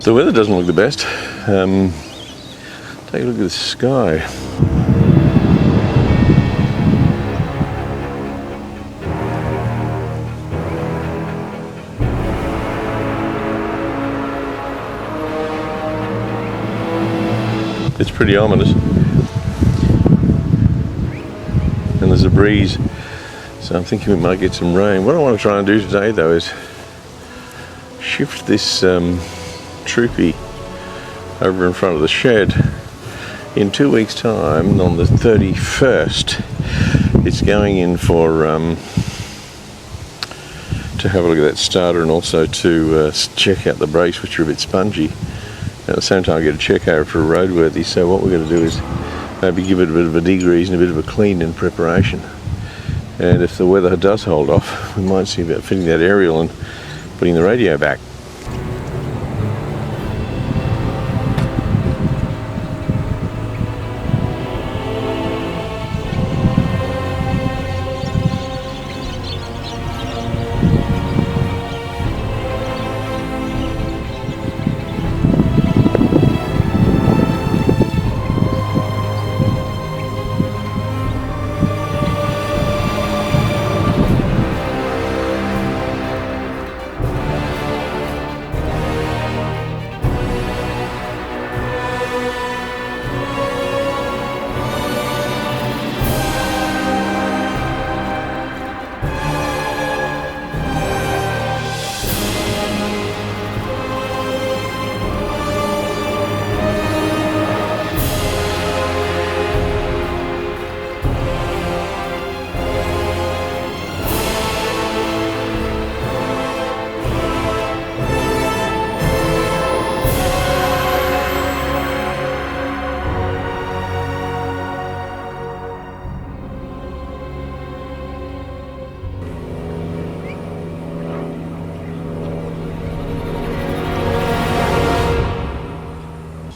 The weather doesn't look the best. Take a look at the sky. It's pretty ominous. And there's a breeze, so I'm thinking we might get some rain. What I want to try and do today though is shift this Troopy over in front of the shed. In 2 weeks time, on the 31st, it's going in for to have a look at that starter and also to check out the brakes, which are a bit spongy. At the same time, get a check over for roadworthy. So what we're going to do is maybe give it a bit of a degrease and a bit of a clean in preparation. And if the weather does hold off, we might see about fitting that aerial and putting the radio back.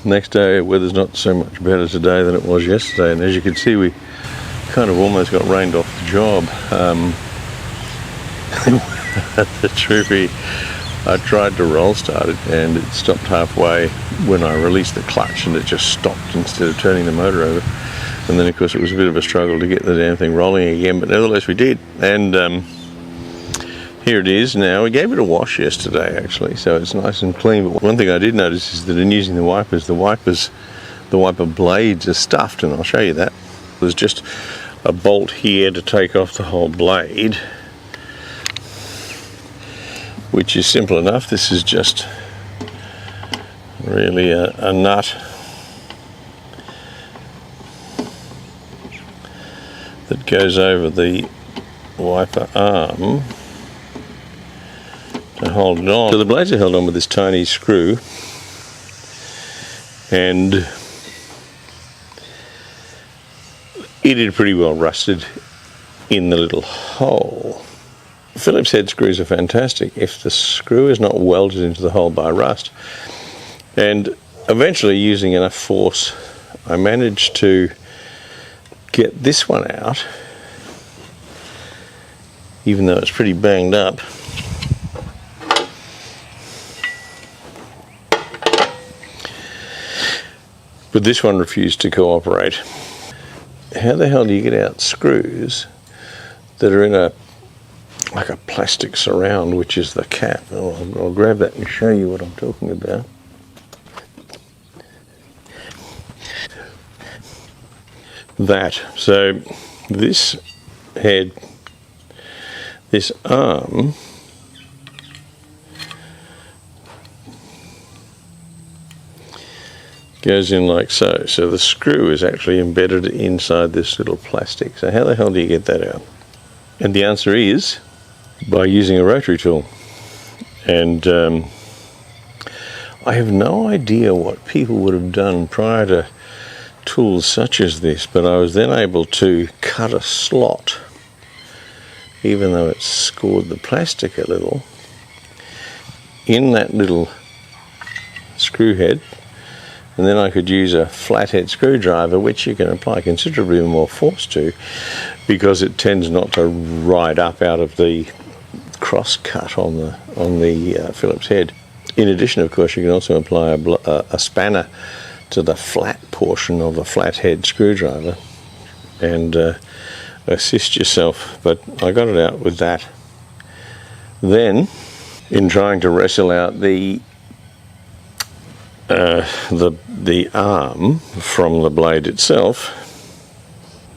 Next day, weather's not so much better today than it was yesterday, and as you can see, we kind of almost got rained off the job. The Troopy, I tried to roll start it and it stopped halfway when I released the clutch, and it just stopped instead of turning the motor over. And then of course it was a bit of a struggle to get the damn thing rolling again, but nevertheless we did. And here it is now. We gave it a wash yesterday actually, so it's nice and clean. But one thing I did notice is that in using the wiper blades are stuffed, and I'll show you that. There's just a bolt here to take off the whole blade, which is simple enough. This is just really a nut that goes over the wiper arm to hold it on. So the blades are held on with this tiny screw, and it had pretty well rusted in the little hole. Phillips head screws are fantastic if the screw is not welded into the hole by rust. And eventually, using enough force, I managed to get this one out, even though it's pretty banged up. But this one refused to cooperate. How the hell do you get out screws that are in like a plastic surround, which is the cap? I'll grab that and show you what I'm talking about. So this head, this arm, goes in like so. So the screw is actually embedded inside this little plastic. So how the hell do you get that out? And the answer is by using a rotary tool. And I have no idea what people would have done prior to tools such as this, but I was then able to cut a slot, even though it scored the plastic a little, in that little screw head. And then I could use a flathead screwdriver, which you can apply considerably more force to, because it tends not to ride up out of the cross cut on the Phillips head. In addition, of course, you can also apply a spanner to the flat portion of a flathead screwdriver and assist yourself, but I got it out with that. Then, in trying to wrestle out the arm from the blade itself,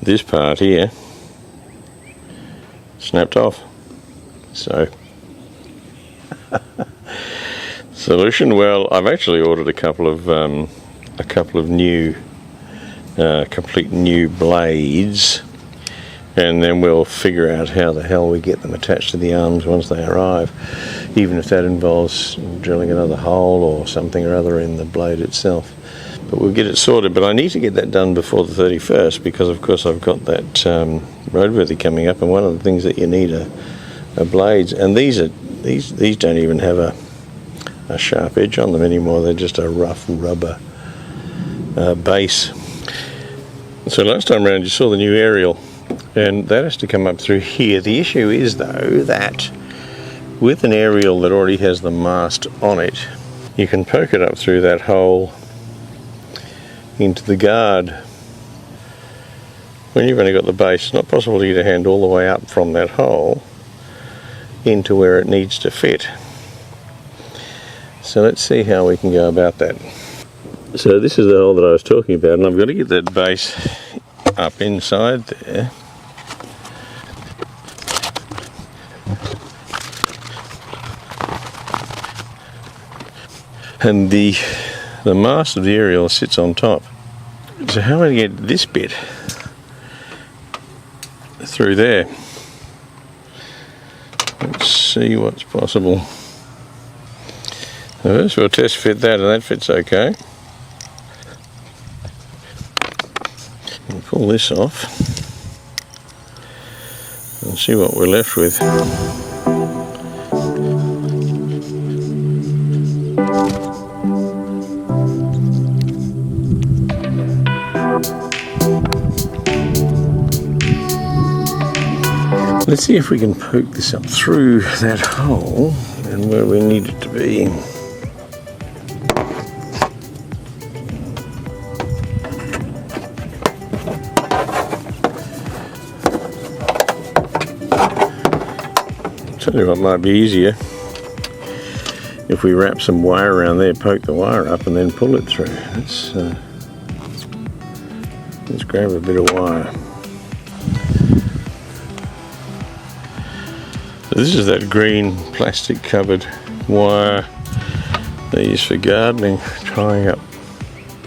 this part here snapped off. So, solution? Well, I've actually ordered a couple of new, complete new blades, and then we'll figure out how the hell we get them attached to the arms once they arrive, even if that involves drilling another hole or something or other in the blade itself. But we'll get it sorted. But I need to get that done before the 31st, because of course I've got that roadworthy coming up, and one of the things that you need are blades, and these don't even have a sharp edge on them anymore. They're just a rough rubber base. So last time around you saw the new aerial, and that has to come up through here. The issue is, though, that with an aerial that already has the mast on it, you can poke it up through that hole into the guard. When you've only got the base, it's not possible to get a hand all the way up from that hole into where it needs to fit. So let's see how we can go about that. So this is the hole that I was talking about, and I've got to get that base up inside there. And the mast of the aerial sits on top. So how do I get this bit through there? Let's see what's possible. First we'll test fit that, and that fits okay. We'll pull this off and see what we're left with. Let's see if we can poke this up through that hole and where we need it to be. Tell you what might be easier, if we wrap some wire around there, poke the wire up and then pull it through. Let's grab a bit of wire. So this is that green plastic covered wire they use for gardening, tying up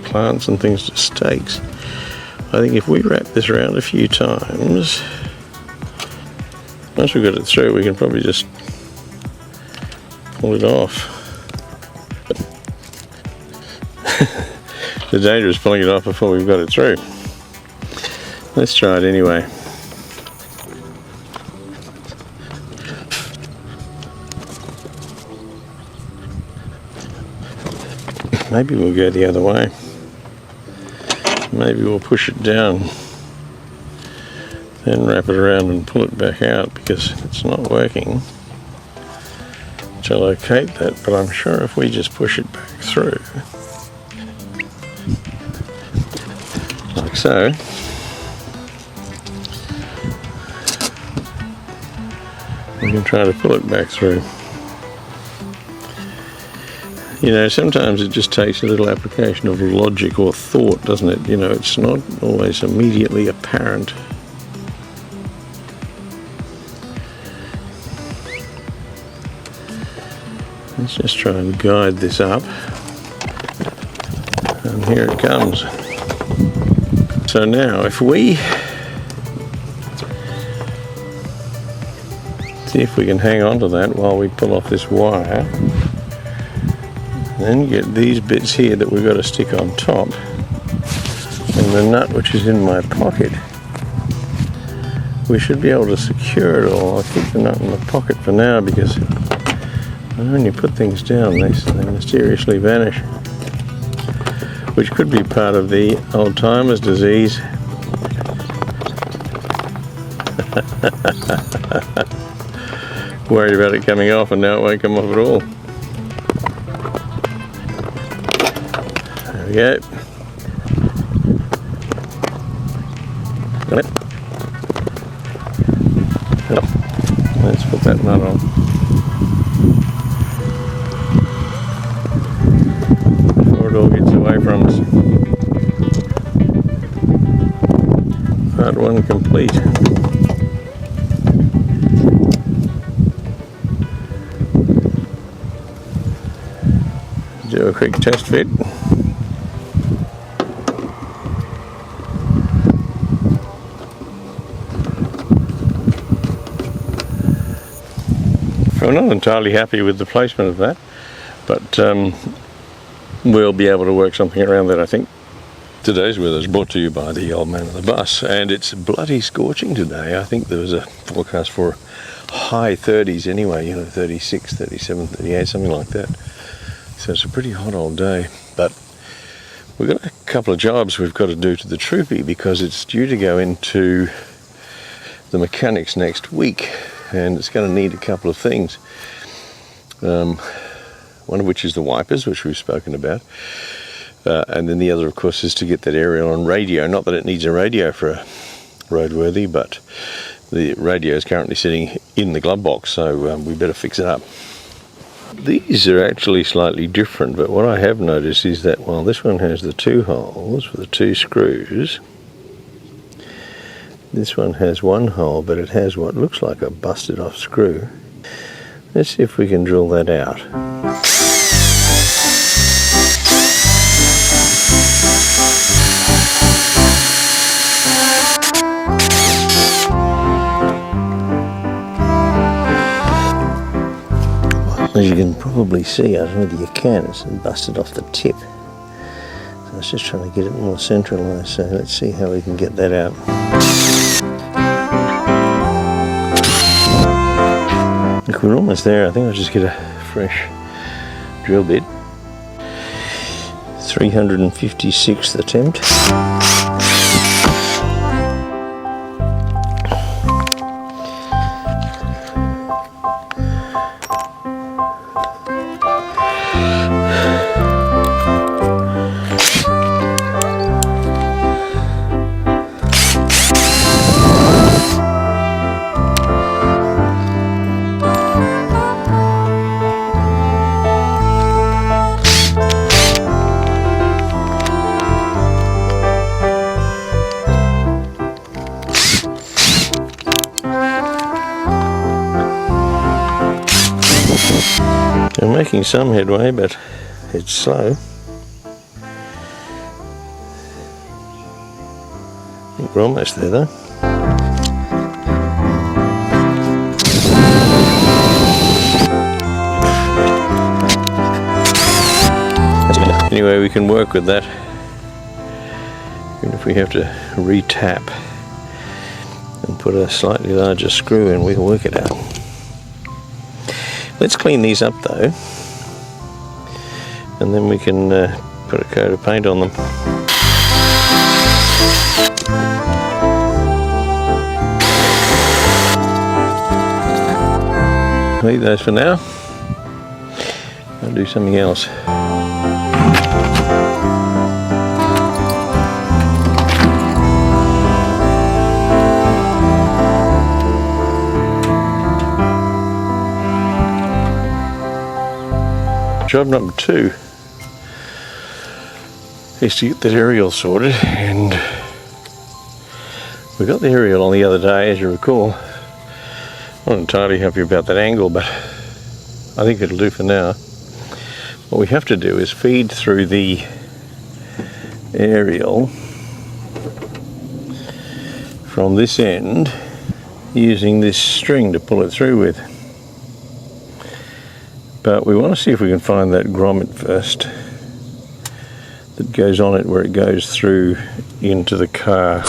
plants and things to stakes. I think if we wrap this around a few times, once we've got it through, we can probably just pull it off. The danger is pulling it off before we've got it through. Let's try it anyway. Maybe we'll go the other way. Maybe we'll push it down, then wrap it around and pull it back out, because it's not working to locate that. But I'm sure if we just push it back through, like so, we can try to pull it back through. You know, sometimes it just takes a little application of logic or thought, doesn't it? You know, it's not always immediately apparent. Let's just try and guide this up. And here it comes. So now, if we see if we can hang on to that while we pull off this wire, then get these bits here that we've got to stick on top, and the nut which is in my pocket, we should be able to secure it all. I'll keep the nut in the pocket for now, because when you put things down, they mysteriously vanish, which could be part of the old-timers disease. Worried about it coming off, and now it won't come off at all. There we go. Got it. Let's put that nut on. Before it all gets away from us. Part one complete. Do a quick test fit. I'm not entirely happy with the placement of that, but we'll be able to work something around that, I think. Today's weather is brought to you by the old man of the bus, and it's bloody scorching today. I think there was a forecast for high 30s anyway, you know, 36, 37, 38, something like that. So it's a pretty hot old day, but we've got a couple of jobs we've got to do to the Troopy because it's due to go into the mechanics next week, and it's going to need a couple of things. One of which is the wipers, which we've spoken about. And then the other, of course, is to get that aerial on radio. Not that it needs a radio for a roadworthy, but the radio is currently sitting in the glove box, so we better fix it up. These are actually slightly different, but what I have noticed is that while this one has the 2 holes for the 2 screws, this one has 1 hole, but it has what looks like a busted off screw. Let's see if we can drill that out. As you can probably see, I don't know whether you can, it's busted off the tip. So I was just trying to get it more centralised, so let's see how we can get that out. Look, we're almost there. I think I'll just get a fresh drill bit. 356th attempt. We're making some headway, but it's slow. I think we're almost there though. Anyway, we can work with that. Even if we have to re-tap and put a slightly larger screw in, we can work it out. Let's clean these up though, and then we can put a coat of paint on them. Leave those for now. I'll do something else. Job number 2 is to get that aerial sorted, and we got the aerial on the other day, as you recall. I'm not entirely happy about that angle, but I think it'll do for now. What we have to do is feed through the aerial from this end using this string to pull it through with. But we want to see if we can find that grommet first that goes on it where it goes through into the car.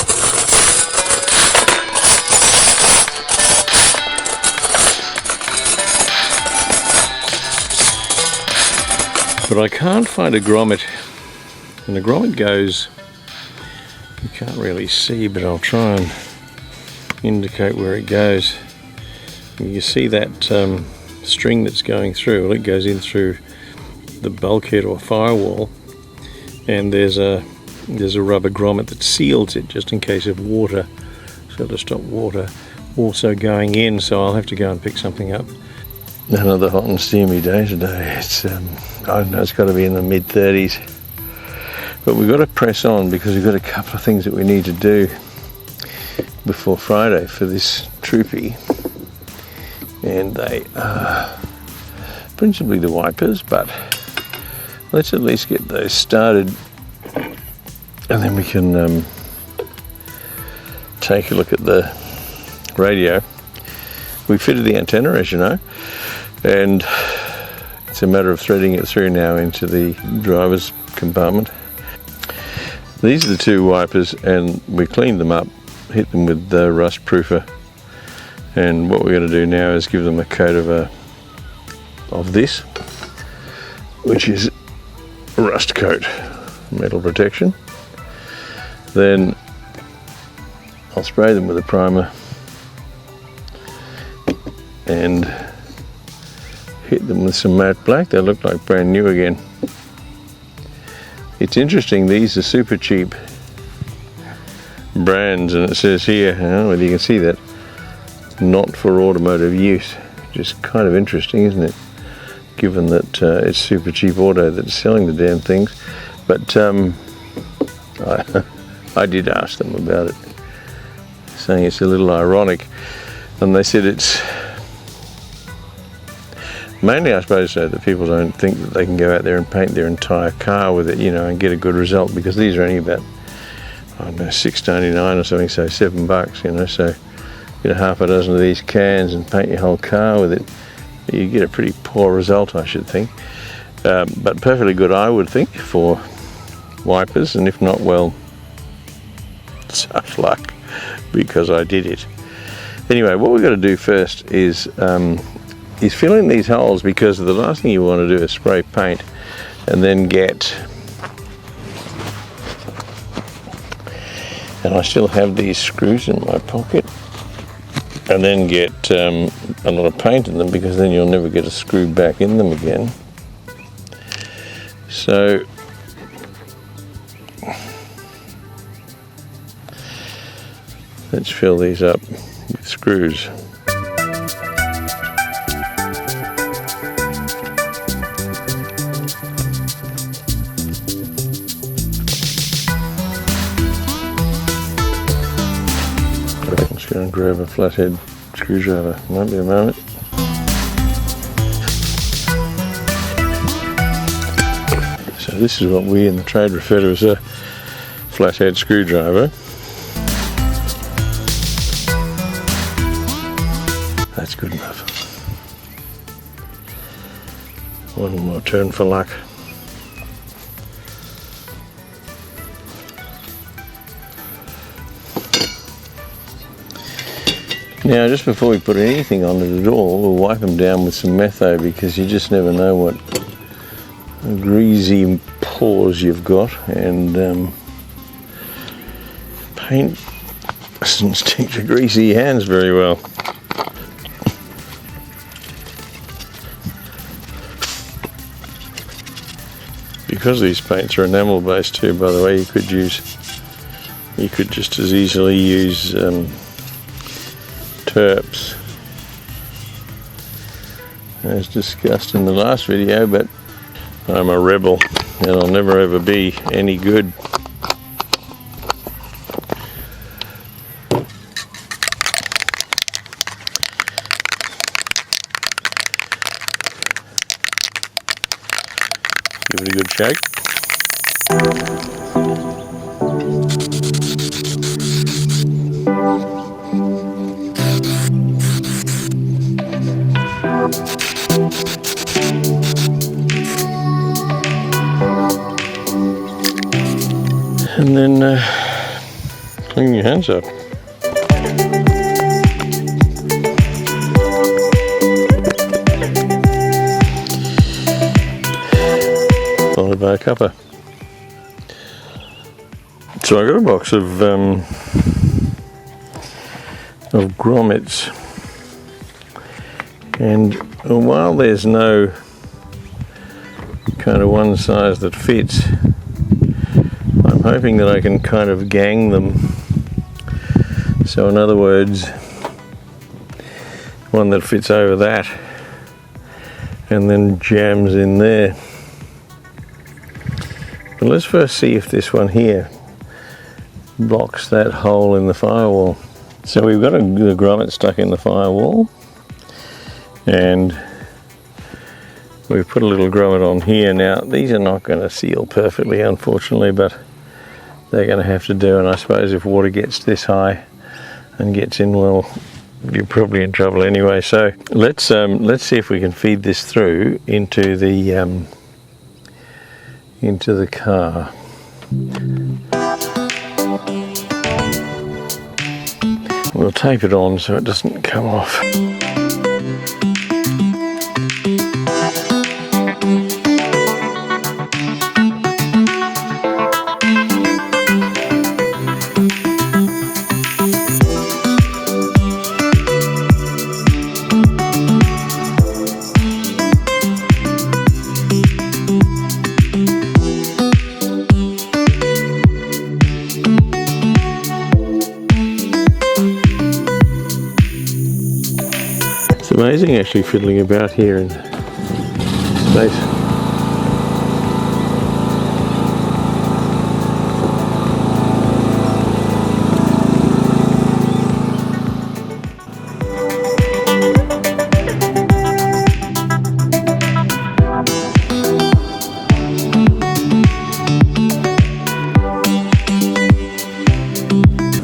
But I can't find a grommet, and the grommet goes, you can't really see, but I'll try and indicate where it goes. You see that string that's going through, well, it goes in through the bulkhead or firewall, and there's a rubber grommet that seals it just in case of water, so to stop water also going in. So I'll have to go and pick something up. Another hot and steamy day today. It's I don't know, it's got to be in the mid-30s, but we've got to press on because we've got a couple of things that we need to do before Friday for this Troopy, and they are principally the wipers, but let's at least get those started, and then we can take a look at the radio. We fitted the antenna, as you know, and it's a matter of threading it through now into the driver's compartment. These are the two wipers, and we cleaned them up, hit them with the rust proofer, and what we're going to do now is give them a coat of this, which is rust coat metal protection. Then I'll spray them with a primer and hit them with some matte black. They look like brand new again. It's interesting, these are super cheap brands, and it says here, I don't know whether you can see that, not for automotive use, which is kind of interesting, isn't it, given that it's super cheap auto that's selling the damn things. But I did ask them about it, saying it's a little ironic, and they said it's mainly, I suppose, so that people don't think that they can go out there and paint their entire car with it, you know, and get a good result, because these are only about, I don't know, $6.99 or something, so $7, you know. So get a half a dozen of these cans and paint your whole car with it, you get a pretty poor result, I should think. But perfectly good, I would think, for wipers, and if not, well, such luck, because I did it. Anyway, what we've got to do first is fill in these holes, because the last thing you want to do is spray paint and then get, and I still have these screws in my pocket, and then get a lot of paint in them, because then you'll never get a screw back in them again. So let's fill these up with screws. Let's go and grab a flathead screwdriver. Might be a moment. So this is what we in the trade refer to as a flathead screwdriver. That's good enough. One more turn for luck. Now, just before we put anything on it at all, we'll wipe them down with some metho, because you just never know what greasy paws you've got, and paint doesn't stick to greasy hands very well. Because these paints are enamel based too, by the way, you could just as easily use Terps, as discussed in the last video, but I'm a rebel and I'll never ever be any good. Give it a good shake. And then clean your hands up. Followed by a cuppa. So I got a box of grommets, and while there's no kind of one size that fits, hoping that I can kind of gang them. So in other words, one that fits over that and then jams in there. But let's first see if this one here blocks that hole in the firewall. So we've got the grommet stuck in the firewall, and we've put a little grommet on here. Now these are not going to seal perfectly, unfortunately, but they're going to have to do, and I suppose if water gets this high and gets in, well, you're probably in trouble anyway. So let's see if we can feed this through into the car. We'll tape it on so it doesn't come off. Amazing actually fiddling about here in space.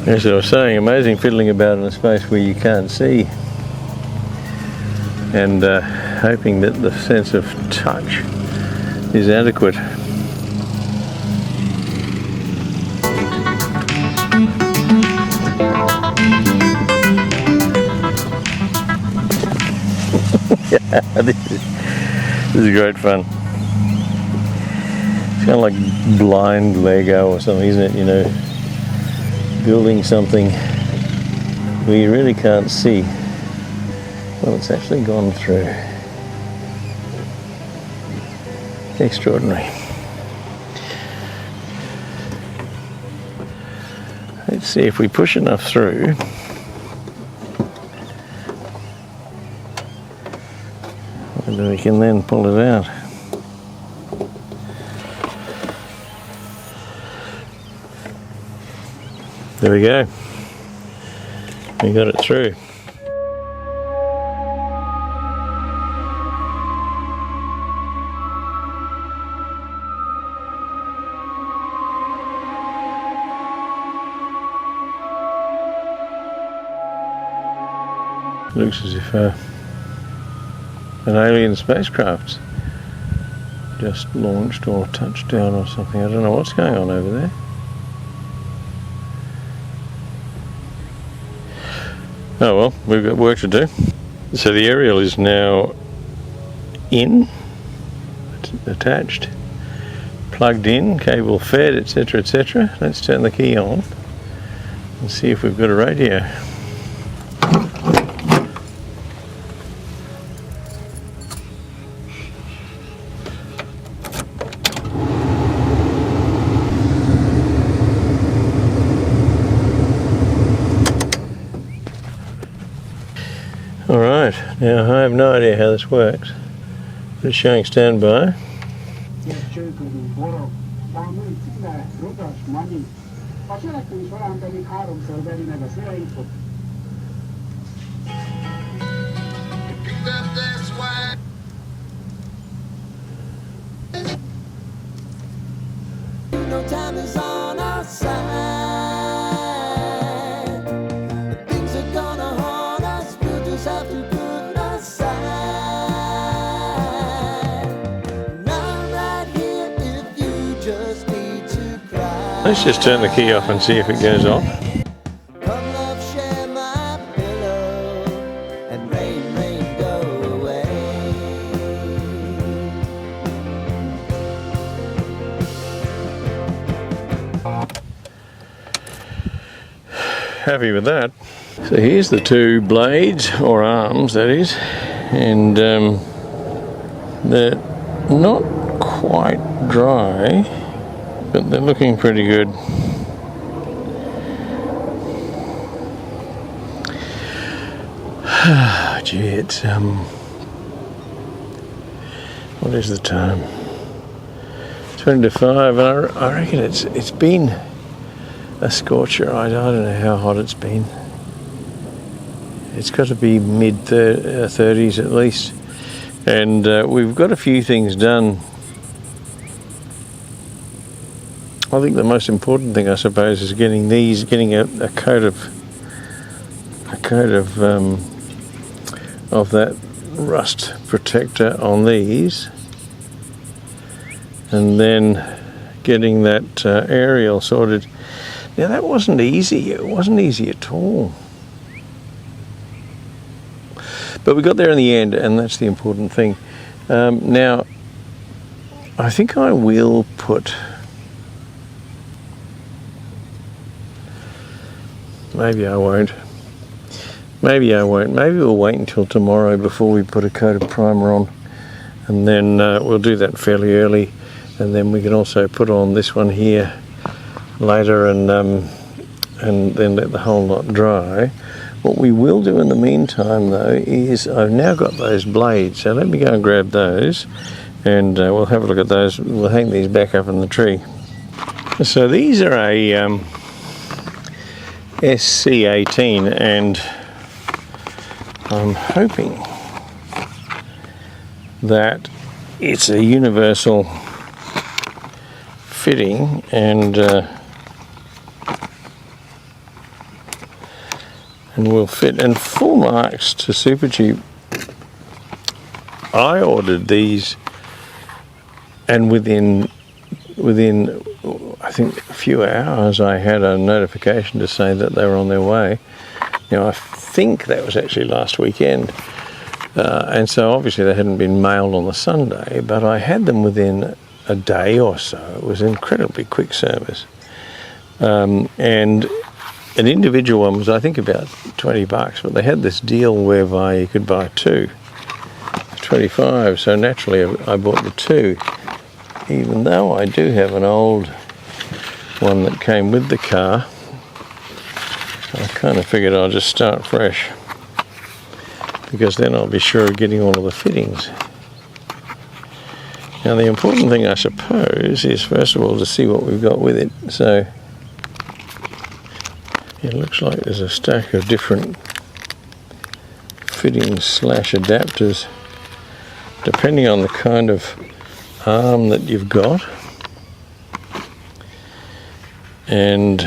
As I was saying, amazing fiddling about in a space where you can't see, and hoping that the sense of touch is adequate. Yeah, this is great fun. It's kind of like blind Lego or something, isn't it? You know, building something where you really can't see. Well, it's actually gone through. Extraordinary. Let's see if we push enough through. Whether we can then pull it out. There we go. We got it through. Looks as if an alien spacecraft's just launched or touched down or something. I don't know what's going on over there. Oh well, we've got work to do. So the aerial is now in, attached, plugged in, cable fed, etc, etc. Let's turn the key on and see if we've got a radio. Alright, now I have no idea how this works. It's showing standby. No time is on our side. Things are gonna haunt us. We'll just have to put aside. Now right here, if you just need to cry. Let's just turn the key off and see if it goes off. Come love, share my pillow, and rain, rain, go away. Happy with that. So here's the two blades, or arms that is, and they're not quite dry. but they're looking pretty good. Gee, it's what is the time? 20 to 5, and I reckon it's been a scorcher. I don't know how hot it's been. It's got to be mid 30s at least, and we've got a few things done. I think the most important thing, I suppose, is getting a coat of that rust protector on these, and then getting that aerial sorted. Now that wasn't easy. It wasn't easy at all. But we got there in the end, and that's the important thing. Now, I think I will put... Maybe I won't. Maybe we'll wait until tomorrow before we put a coat of primer on, and then we'll do that fairly early, and then we can also put on this one here later, and then let the whole lot dry. What we will do in the meantime, though, is I've now got those blades, so let me go and grab those, and we'll have a look at those. We'll hang these back up in the tree. So these are a SC18, and I'm hoping that it's a universal fitting, and will fit. And full marks to super cheap. I ordered these, and within I think a few hours I had a notification to say that they were on their way. Now I think that was actually last weekend, and so obviously they hadn't been mailed on the Sunday, but I had them within a day or so. It was incredibly quick service, and an individual one was, I think, about $20, but they had this deal whereby you could buy two for $25, so naturally I bought the two, even though I do have an old one that came with the car. I kind of figured I'll just start fresh, because then I'll be sure of getting all of the fittings. Now the important thing, I suppose, is first of all to see what we've got with it. So it looks like there's a stack of different fittings / adapters, depending on the kind of arm that you've got. And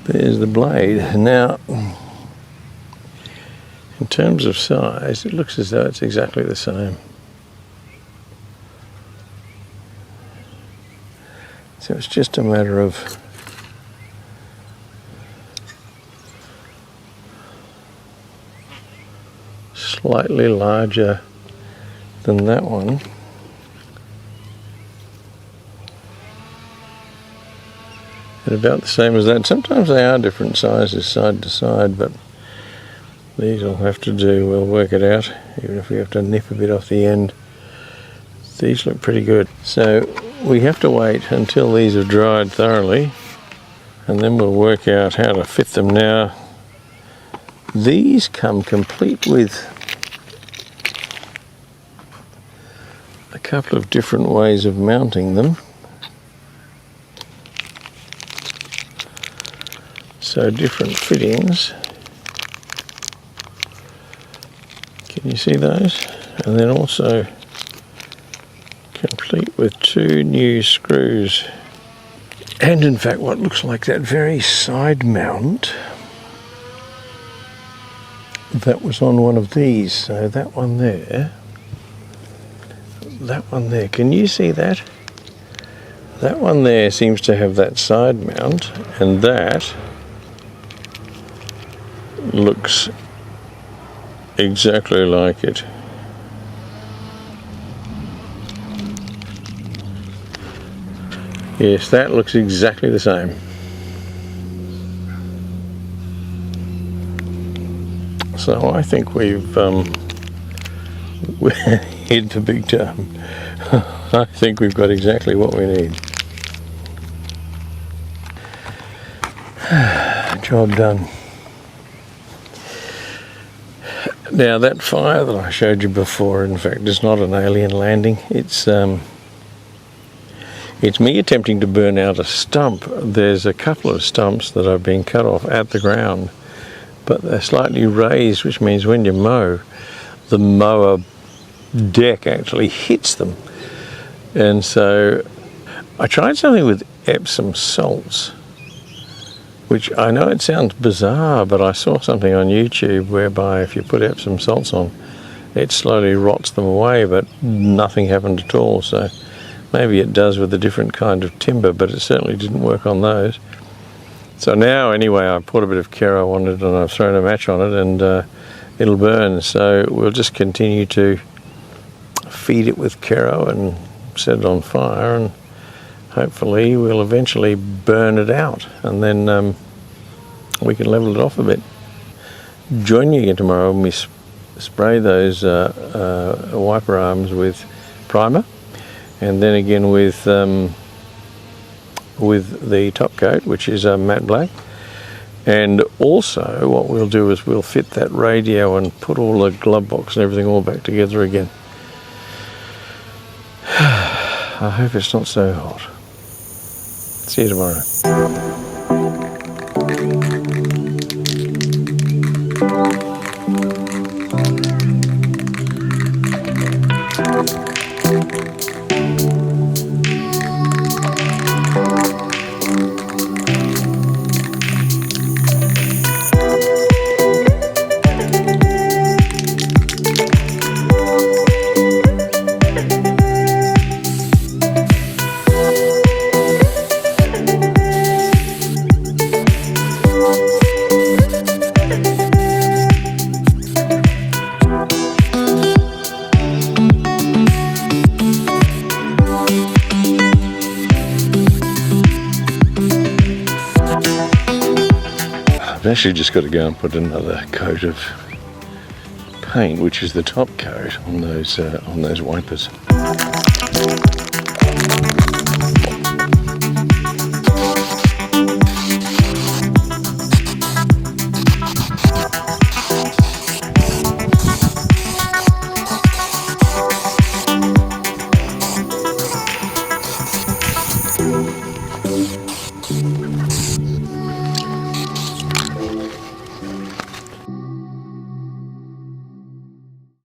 there's the blade. Now, in terms of size, it looks as though it's exactly the same. So it's just a matter of slightly larger than that one. And about the same as that. Sometimes they are different sizes side to side, but these will have to do. We'll work it out, even if we have to nip a bit off the end. These look pretty good. So we have to wait until these have dried thoroughly, and then we'll work out how to fit them. Now, these come complete with a couple of different ways of mounting them. So different fittings. Can you see those? And then also complete with two new screws, and in fact what looks like that very side mount that was on one of these. So that one there, can you see that? That one there seems to have that side mount, and that looks exactly like it. Yes, that looks exactly the same. So I think we've hit the big time. I think we've got exactly what we need. Job done. Now that fire that I showed you before, in fact, is not an alien landing. It's me attempting to burn out a stump. There's a couple of stumps that have been cut off at the ground, but they're slightly raised, which means when you mow, the mower deck actually hits them. And so I tried something with Epsom salts, which I know it sounds bizarre, but I saw something on YouTube whereby if you put Epsom salts on, it slowly rots them away, but nothing happened at all. So maybe it does with a different kind of timber, but it certainly didn't work on those. So now, anyway, I put a bit of Kero on it and I've thrown a match on it, and it'll burn. So we'll just continue to feed it with Kero and set it on fire, and hopefully we'll eventually burn it out, and then we can level it off a bit. Join you again tomorrow when we spray those wiper arms with primer, and then again with the top coat, which is matte black. And also what we'll do is we'll fit that radio and put all the glove box and everything all back together again. I hope it's not so hot. See you tomorrow. I've actually just got to go and put another coat of paint, which is the top coat, on those wipers.